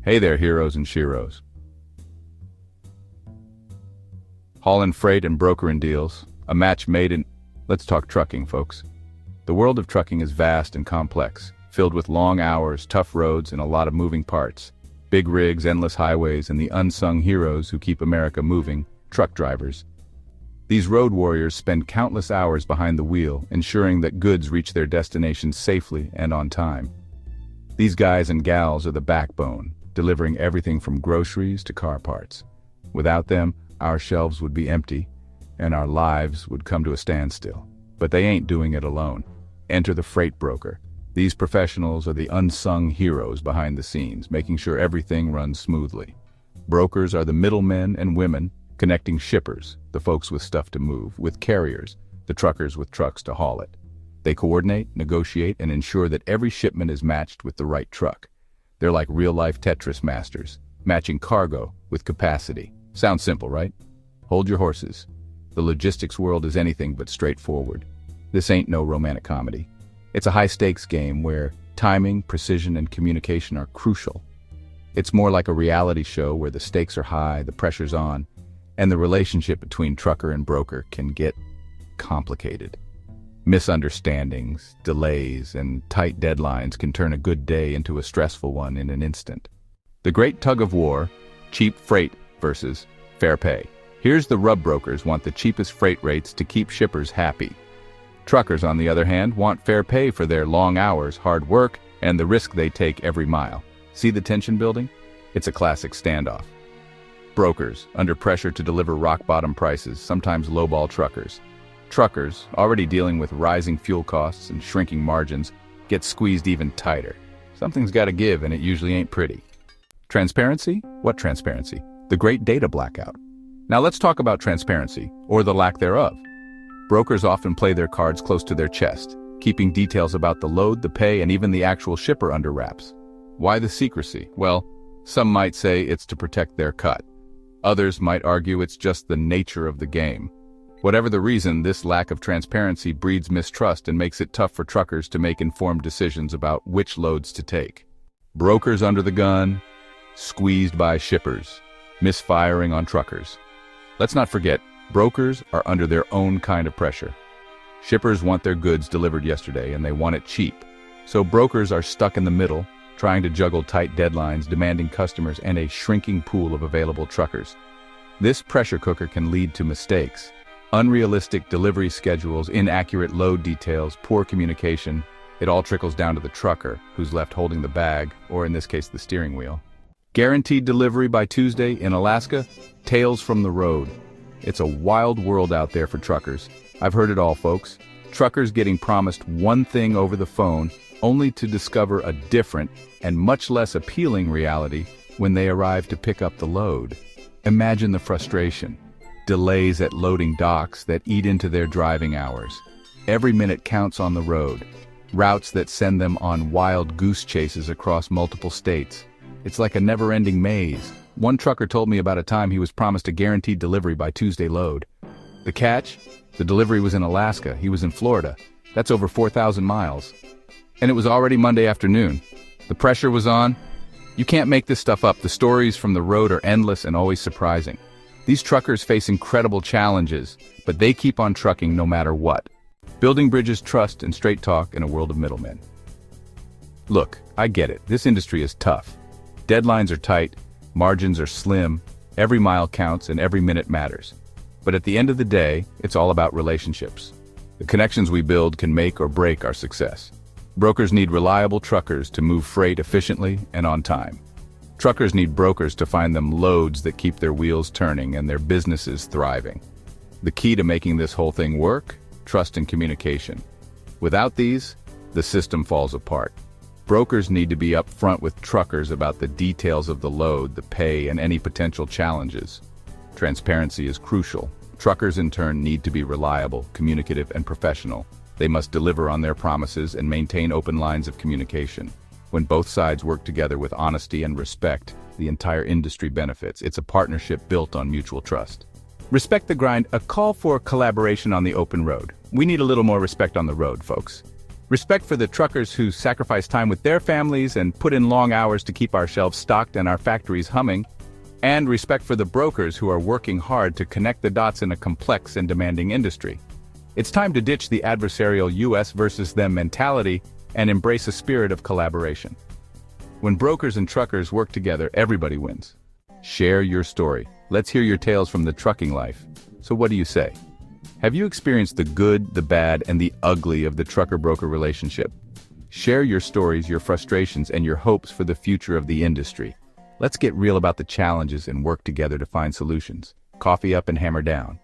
Hey there, heroes and sheroes. Haulin' freight and brokerin' deals, a match made in... Let's talk trucking, folks. The world of trucking is vast and complex, filled with long hours, tough roads, and a lot of moving parts. Big rigs, endless highways, and the unsung heroes who keep America moving, truck drivers. These road warriors spend countless hours behind the wheel, ensuring that goods reach their destinations safely and on time. These guys and gals are the backbone, delivering everything from groceries to car parts. Without them, our shelves would be empty, and our lives would come to a standstill. But they ain't doing it alone. Enter the freight broker. These professionals are the unsung heroes behind the scenes, making sure everything runs smoothly. Brokers are the middlemen and women connecting shippers, the folks with stuff to move, with carriers, the truckers with trucks to haul it. They coordinate, negotiate, and ensure that every shipment is matched with the right truck. They're like real-life Tetris masters, matching cargo with capacity. Sounds simple, right? Hold your horses. The logistics world is anything but straightforward. This ain't no romantic comedy. It's a high-stakes game where timing, precision, and communication are crucial. It's more like a reality show where the stakes are high, the pressure's on, and the relationship between trucker and broker can get complicated. Misunderstandings, delays, and tight deadlines can turn a good day into a stressful one in an instant. The great tug of war, cheap freight versus fair pay. Here's the rub: brokers want the cheapest freight rates to keep shippers happy. Truckers, on the other hand, want fair pay for their long hours, hard work, and the risk they take every mile. See the tension building? It's a classic standoff. Brokers, under pressure to deliver rock-bottom prices, sometimes lowball truckers. Truckers, already dealing with rising fuel costs and shrinking margins, get squeezed even tighter. Something's got to give, and it usually ain't pretty. Transparency? What transparency? The great data blackout. Now let's talk about transparency, or the lack thereof. Brokers often play their cards close to their chest, keeping details about the load, the pay, and even the actual shipper under wraps. Why the secrecy? Well, some might say it's to protect their cut. Others might argue it's just the nature of the game. Whatever the reason, this lack of transparency breeds mistrust and makes it tough for truckers to make informed decisions about which loads to take. Brokers under the gun, squeezed by shippers, misfiring on truckers. Let's not forget, brokers are under their own kind of pressure. Shippers want their goods delivered yesterday and they want it cheap. So brokers are stuck in the middle, trying to juggle tight deadlines, demanding customers, and a shrinking pool of available truckers. This pressure cooker can lead to mistakes. Unrealistic delivery schedules, inaccurate load details, poor communication. It all trickles down to the trucker, who's left holding the bag, or in this case the steering wheel. Guaranteed delivery by Tuesday in Alaska? Tales from the road. It's a wild world out there for truckers. I've heard it all, folks. Truckers getting promised one thing over the phone, only to discover a different and much less appealing reality when they arrive to pick up the load. Imagine the frustration. Delays at loading docks that eat into their driving hours. Every minute counts on the road. Routes that send them on wild goose chases across multiple states. It's like a never-ending maze. One trucker told me about a time he was promised a guaranteed delivery by Tuesday load. The catch? The delivery was in Alaska. He was in Florida. That's over 4,000 miles. And it was already Monday afternoon. The pressure was on. You can't make this stuff up. The stories from the road are endless and always surprising. These truckers face incredible challenges, but they keep on trucking no matter what. Building bridges, trust, and straight talk in a world of middlemen. Look, I get it. This industry is tough. Deadlines are tight, margins are slim, every mile counts and every minute matters. But at the end of the day, it's all about relationships. The connections we build can make or break our success. Brokers need reliable truckers to move freight efficiently and on time. Truckers need brokers to find them loads that keep their wheels turning and their businesses thriving. The key to making this whole thing work? Trust and communication. Without these, the system falls apart. Brokers need to be upfront with truckers about the details of the load, the pay, and any potential challenges. Transparency is crucial. Truckers, in turn, need to be reliable, communicative, and professional. They must deliver on their promises and maintain open lines of communication. When both sides work together with honesty and respect, the entire industry benefits. It's a partnership built on mutual trust. Respect the grind, a call for collaboration on the open road. We need a little more respect on the road, folks. Respect for the truckers who sacrifice time with their families and put in long hours to keep our shelves stocked and our factories humming. And respect for the brokers who are working hard to connect the dots in a complex and demanding industry. It's time to ditch the adversarial us versus them mentality and embrace a spirit of collaboration. When brokers and truckers work together, everybody wins. Share your story. Let's hear your tales from the trucking life. So what do you say? Have you experienced the good, the bad, and the ugly of the trucker-broker relationship? Share your stories, your frustrations, and your hopes for the future of the industry. Let's get real about the challenges and work together to find solutions. Coffee up and hammer down.